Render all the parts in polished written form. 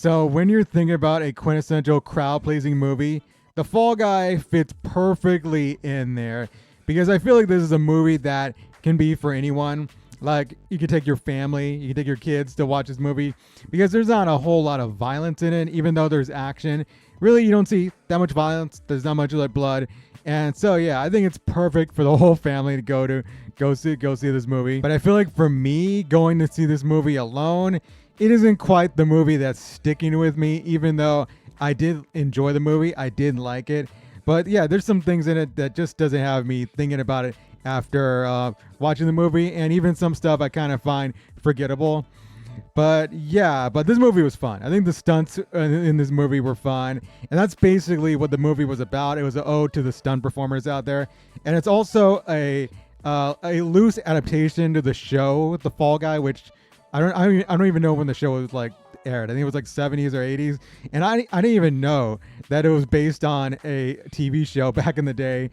So when you're thinking about a quintessential crowd-pleasing movie, The Fall Guy fits perfectly in there because I feel like this is a movie that can be for anyone. Like you can take your family, you can take your kids to watch this movie because there's not a whole lot of violence in it, even though there's action. Really, you don't see that much violence. There's not much like blood, and so yeah, I think it's perfect for the whole family to go see this movie. But I feel like for me, going to see this movie alone, it isn't quite the movie that's sticking with me, even though I did enjoy the movie. I did like it. But yeah, there's some things in it that just doesn't have me thinking about it after watching the movie. And even some stuff I kind of find forgettable. But yeah, but this movie was fun. I think the stunts in this movie were fun. And that's basically what the movie was about. It was an ode to the stunt performers out there. And it's also a loose adaptation to the show, The Fall Guy, which I don't even know when the show was like aired. I think it was like 70s or 80s, and I didn't even know that it was based on a TV show back in the day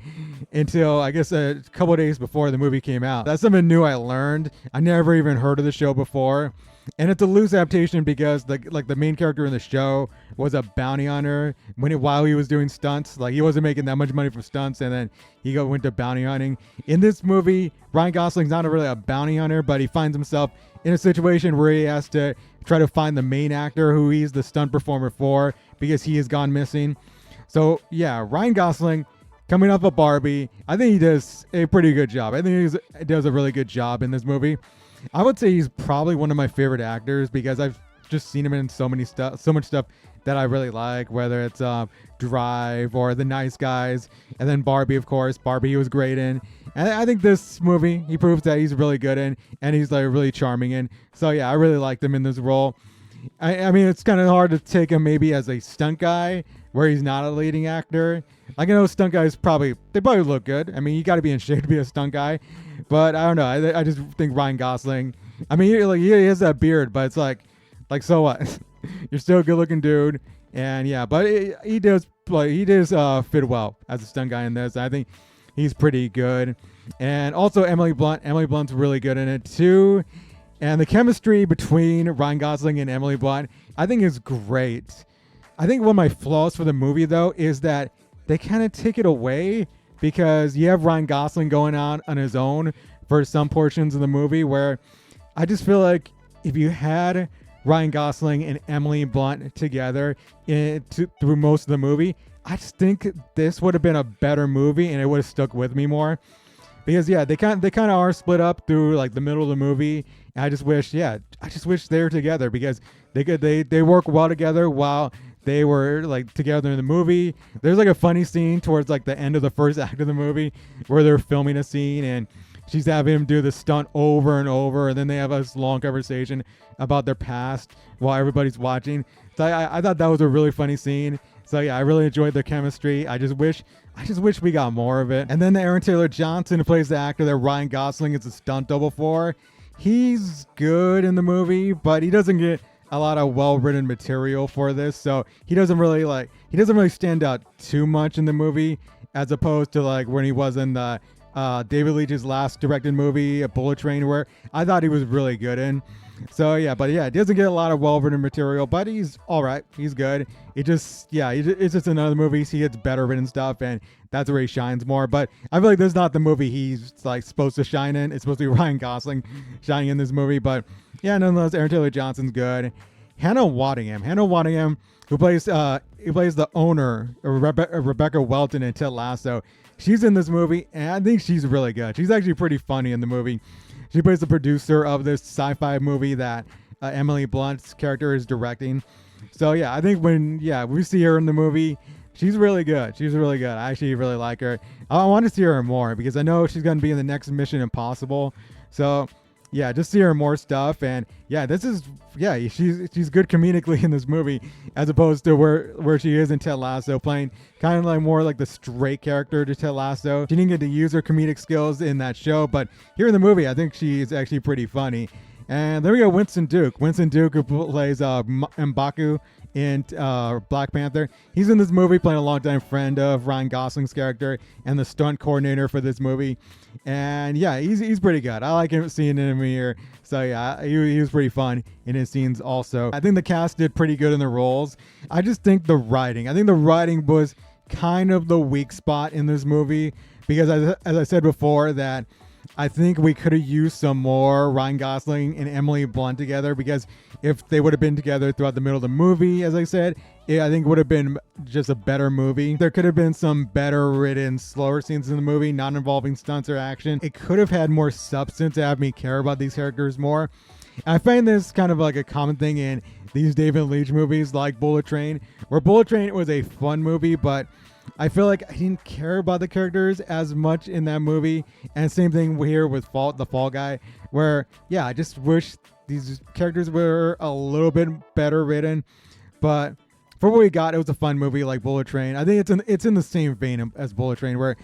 until I guess a couple of days before the movie came out. That's something new I learned. I never even heard of the show before. And it's a loose adaptation because the main character in the show was a bounty hunter while he was doing stunts. Like he wasn't making that much money from stunts, and then went to bounty hunting. In this movie, Ryan Gosling's not really a bounty hunter, but he finds himself in a situation where he has to try to find the main actor who he's the stunt performer for because he has gone missing. So yeah, Ryan Gosling coming off of Barbie, I think he does a pretty good job. I think he does a really good job in this movie. I would say he's probably one of my favorite actors because I've just seen him in so much stuff that I really like, whether it's Drive or The Nice Guys, and then Barbie, of course. Barbie he was great in. And I think this movie, he proves that he's really good in, and he's like really charming in. So yeah, I really liked him in this role. I mean, it's kind of hard to take him maybe as a stunt guy where he's not a leading actor. Like, I know stunt guys probably look good. I mean, you got to be in shape to be a stunt guy. But I don't know. I just think Ryan Gosling, I mean, he has that beard, but it's like so what? You're still a good looking dude. And yeah, but he does fit well as a stunt guy in this. I think he's pretty good. And also Emily Blunt. Emily Blunt's really good in it too. And the chemistry between Ryan Gosling and Emily Blunt, I think is great. I think one of my flaws for the movie, though, is that they kind of take it away because you have Ryan Gosling going on his own for some portions of the movie where I just feel like if you had Ryan Gosling and Emily Blunt together through most of the movie, I just think this would have been a better movie and it would have stuck with me more. Because yeah, they kind of are split up through like the middle of the movie. And I just wish they were together because they work well together while they were like together in the movie. There's like a funny scene towards like the end of the first act of the movie where they're filming a scene and she's having him do the stunt over and over, and then they have a long conversation about their past while everybody's watching. So I thought that was a really funny scene. So yeah, I really enjoyed their chemistry. I just wish we got more of it. And then the Aaron Taylor Johnson, who plays the actor that Ryan Gosling is a stunt double for, he's good in the movie, but he doesn't get a lot of well-written material for this. So he doesn't really stand out too much in the movie as opposed to like when he was in the David Leitch's last directed movie, A Bullet Train, where I thought he was really good in. So yeah, but yeah, it doesn't get a lot of well-written material, but he's all right. He's good. It's just another movie. He gets better written stuff, and that's where he shines more. But I feel like this is not the movie he's like supposed to shine in. It's supposed to be Ryan Gosling shining in this movie. But yeah, nonetheless, Aaron Taylor Johnson's good. Hannah Waddingham, who plays the owner, Rebecca Welton in Ted Lasso. She's in this movie, and I think she's really good. She's actually pretty funny in the movie. She plays the producer of this sci-fi movie that Emily Blunt's character is directing. So yeah, I think when we see her in the movie, she's really good. I actually really like her. I want to see her more because I know she's going to be in the next Mission Impossible. So yeah, just see her in more stuff. And yeah, she's good comedically in this movie as opposed to where she is in Ted Lasso, playing kind of like more like the straight character to Ted Lasso. She didn't get to use her comedic skills in that show, but here in the movie, I think she's actually pretty funny. And then we got Winston Duke. Winston Duke, who plays M'Baku in Black Panther. He's in this movie playing a longtime friend of Ryan Gosling's character and the stunt coordinator for this movie. And yeah, he's pretty good. I like him seeing him here. So yeah, he was pretty fun in his scenes also. I think the cast did pretty good in the roles. I just think the writing was kind of the weak spot in this movie because as I said before that I think we could have used some more Ryan Gosling and Emily Blunt together, because if they would have been together throughout the middle of the movie, as I said, I think it would have been just a better movie. There could have been some better written, slower scenes in the movie, not involving stunts or action. It could have had more substance to have me care about these characters more. I find this kind of like a common thing in these David Leitch movies like Bullet Train, where Bullet Train was a fun movie, but I feel like I didn't care about the characters as much in that movie. And same thing here with the Fall Guy, where, yeah, I just wish these characters were a little bit better written. But for what we got, it was a fun movie like Bullet Train. I think it's in the same vein as Bullet Train, where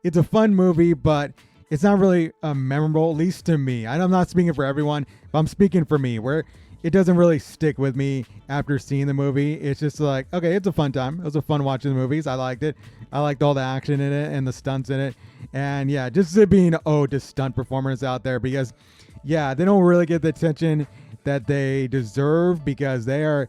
it's a fun movie, but it's not really memorable, at least to me. I'm not speaking for everyone, but I'm speaking for me, where it doesn't really stick with me after seeing the movie. It's just like, okay, it's a fun time. It was a fun watching the movies. I liked it. I liked all the action in it and the stunts in it. And yeah, just it being an ode to stunt performers out there, because yeah, they don't really get the attention that they deserve, because they are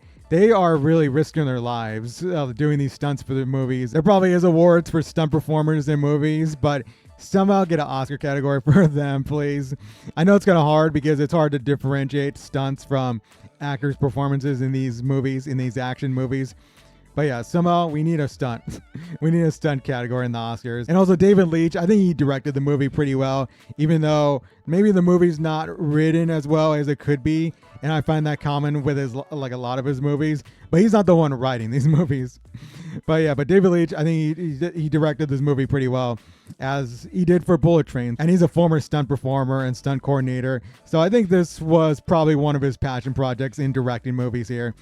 really risking their lives doing these stunts for the movies. There probably is awards for stunt performers in movies, but somehow get an Oscar category for them, please. I know it's kind of hard because it's hard to differentiate stunts from actors' performances in these movies, in these action movies. But yeah, somehow we need a stunt. We need a stunt category in the Oscars. And also David Leitch, I think he directed the movie pretty well, even though maybe the movie's not written as well as it could be. And I find that common with his, like, a lot of his movies, but he's not the one writing these movies. But yeah, but David Leitch, I think he directed this movie pretty well, as he did for Bullet Train. And he's a former stunt performer and stunt coordinator. So I think this was probably one of his passion projects in directing movies here.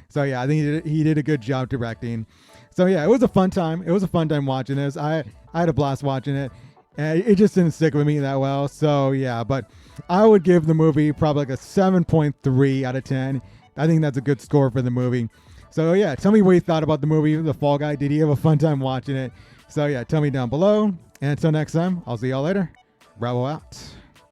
So yeah, I think he did a good job directing. So yeah, it was a fun time. It was a fun time watching this. I had a blast watching it. And it just didn't stick with me that well. So yeah, but I would give the movie probably like a 7.3 out of 10. I think that's a good score for the movie. So yeah, tell me what you thought about the movie, The Fall Guy. Did you have a fun time watching it? So yeah, tell me down below. And until next time, I'll see y'all later. Bravo out.